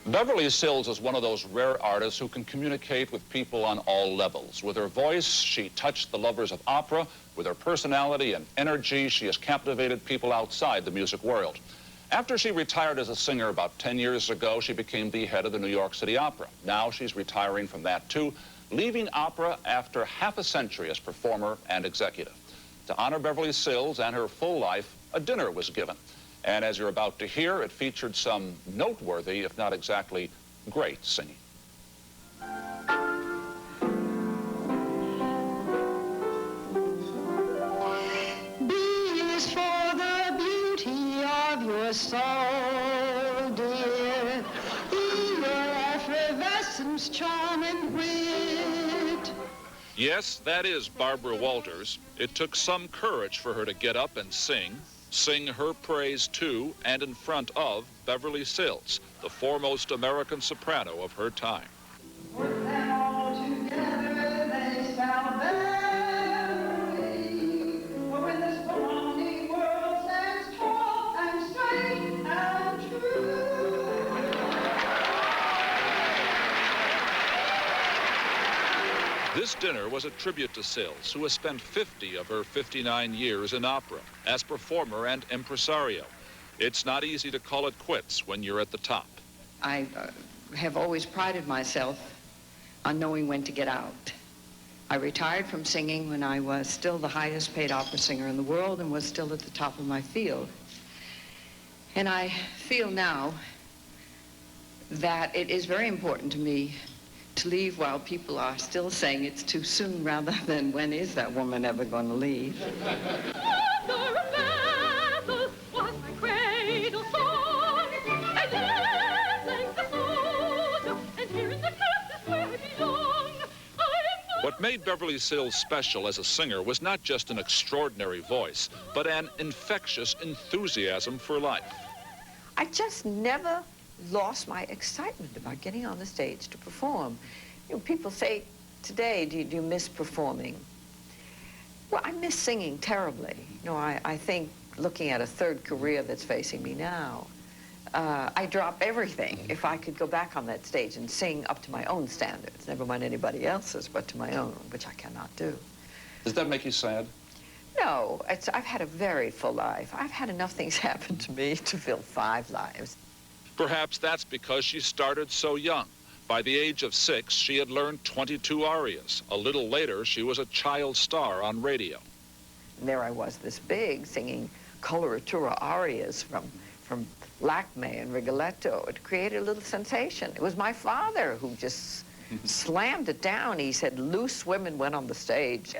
Beverly Sills is one of those rare artists who can communicate with people on all levels. With her voice, she touched the lovers of opera. With her personality and energy, she has captivated people outside the music world. After she retired as a singer about 10 years ago, she became the head of the New York City Opera. Now she's retiring from that too, leaving opera after half a century as performer and executive. To honor Beverly Sills and her full life, a dinner was given. And as you're about to hear, it featured some noteworthy, if not exactly great, singing. B is for the beauty of your soul, dear. E, your effervescence, charm, and wit. Yes, that is Barbara Walters. It took some courage for her to get up and sing her praise to and in front of Beverly Sills, the foremost American soprano of her time. Put them all together, they spell Beverly. For when the surrounding world stands tall and straight and true. This dinner was a tribute to Sills, who has spent 50 of her 59 years in opera as performer and impresario. It's not easy to call it quits when you're at the top. I have always prided myself on knowing when to get out. I retired from singing when I was still the highest paid opera singer in the world and was still at the top of my field. And I feel now that it is very important to me to leave while people are still saying it's too soon, rather than when is that woman ever going to leave. What made Beverly Sills special as a singer was not just an extraordinary voice, but an infectious enthusiasm for life. I just never lost my excitement about getting on the stage to perform. You know, people say today, do you miss performing? Well, I miss singing terribly. You know, I think looking at a third career that's facing me now, I'd drop everything if I could go back on that stage and sing up to my own standards, never mind anybody else's, but to my own, which I cannot do. Does that make you sad? No, I've had a very full life. I've had enough things happen to me to fill 5 lives. Perhaps that's because she started so young. By the age of 6, she had learned 22 arias. A little later, she was a child star on radio. And there I was, this big, singing coloratura arias from Lacme and Rigoletto. It created a little sensation. It was my father who just slammed it down. He said, loose women went on the stage.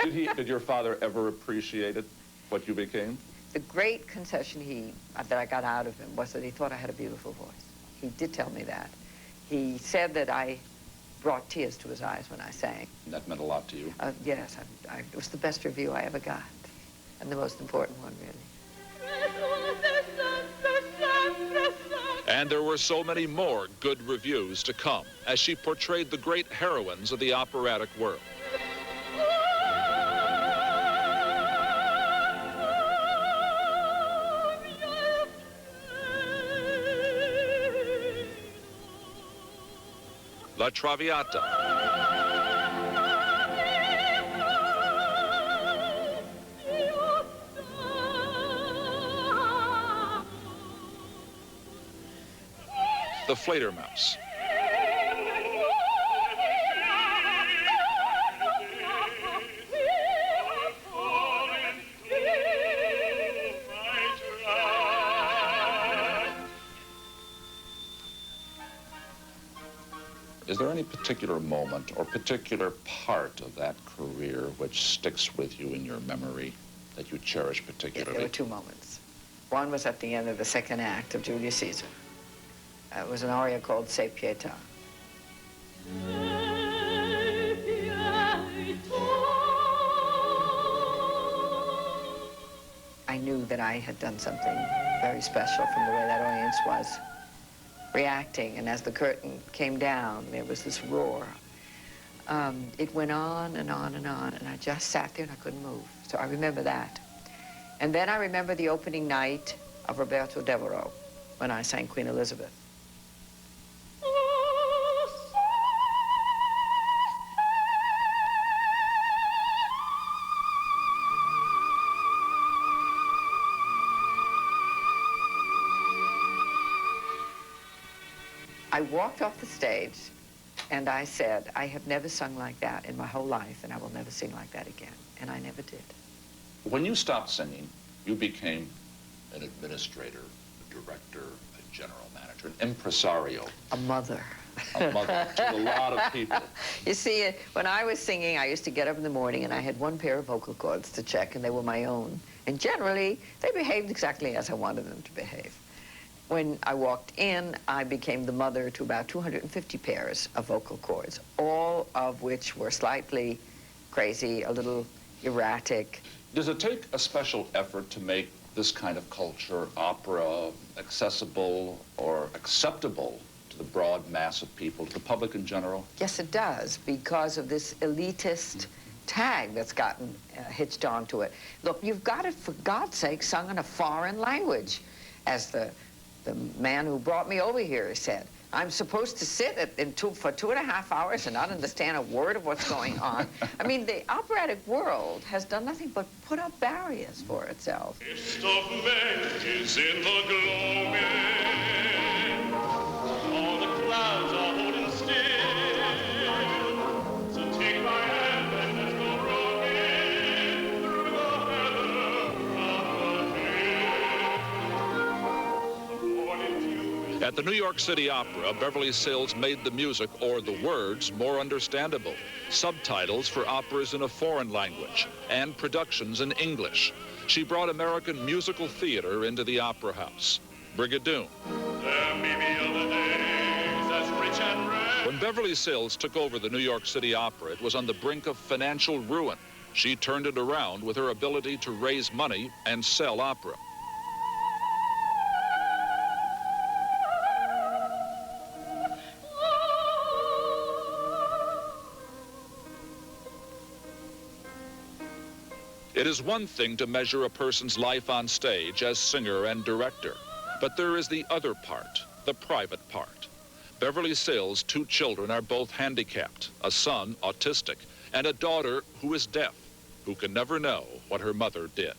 Did your father ever appreciate it, what you became? The great concession that I got out of him was that he thought I had a beautiful voice. He did tell me that. He said that I brought tears to his eyes when I sang. And that meant a lot to you? Yes, it was the best review I ever got, and the most important one, really. And there were so many more good reviews to come as she portrayed the great heroines of the operatic world. La Traviata. The Fledermaus. Is there any particular moment or particular part of that career which sticks with you in your memory that you cherish particularly? There were 2 moments. One was at the end of the 2nd act of Julius Caesar. It was an aria called Se Pietà. I knew that I had done something very special from the way that audience was reacting, and as the curtain came down, there was this roar. It went on and on and on, and I just sat there and I couldn't move. So I remember that. And then I remember the opening night of Roberto Devereux when I sang Queen Elizabeth. I walked off the stage and I said, I have never sung like that in my whole life, and I will never sing like that again. And I never did. When you stopped singing, you became an administrator, a director, a general manager, an impresario. A mother. A mother to a lot of people. You see, when I was singing, I used to get up in the morning and I had one pair of vocal cords to check, and they were my own. And generally, they behaved exactly as I wanted them to behave. When I walked in, I became the mother to about 250 pairs of vocal cords, all of which were slightly crazy, a little erratic. Does it take a special effort to make this kind of culture, opera, accessible or acceptable to the broad mass of people, to the public in general? Yes, it does, because of this elitist tag that's gotten hitched onto it. Look, you've got it, for God's sake, sung in a foreign language. As the man who brought me over here said, I'm supposed to sit for 2.5 hours and not understand a word of what's going on. I mean, the operatic world has done nothing but put up barriers for itself. Is in the gloaming. All the clouds are holding still. So take my hand and let's go rocking through the heather of the hill. The morning dew is At the New York City Opera, Beverly Sills made the music, or the words, more understandable. Subtitles for operas in a foreign language, and productions in English. She brought American musical theater into the opera house. Brigadoon. there may be other days as rich and rare. When Beverly Sills took over the New York City Opera, it was on the brink of financial ruin. She turned it around with her ability to raise money and sell opera. It is one thing to measure a person's life on stage as singer and director, but there is the other part, the private part. Beverly Sills' 2 children are both handicapped, a son autistic, and a daughter who is deaf, who can never know what her mother did.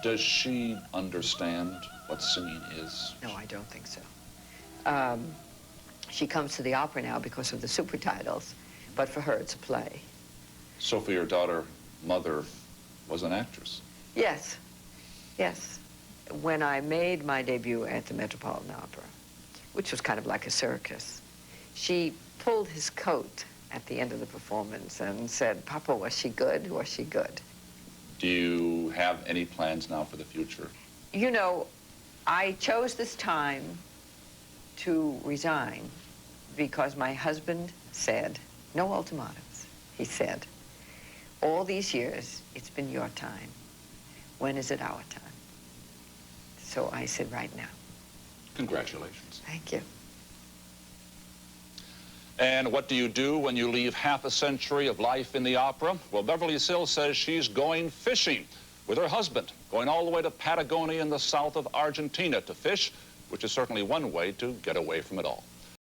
Does she understand what singing is? No, I don't think so. She comes to the opera now because of the super titles, but for her it's a play. So for your daughter, mother was an actress? Yes, yes. When I made my debut at the Metropolitan Opera, which was kind of like a circus, she pulled his coat at the end of the performance and said, Papa, was she good? Was she good? Do you have any plans now for the future? You know, I chose this time to resign because my husband said, no ultimatums. He said, all these years, it's been your time. When is it our time? So I said, right now. Congratulations. Thank you. And what do you do when you leave half a century of life in the opera? Well, Beverly Sills says she's going fishing with her husband, going all the way to Patagonia in the south of Argentina to fish, which is certainly one way to get away from it all.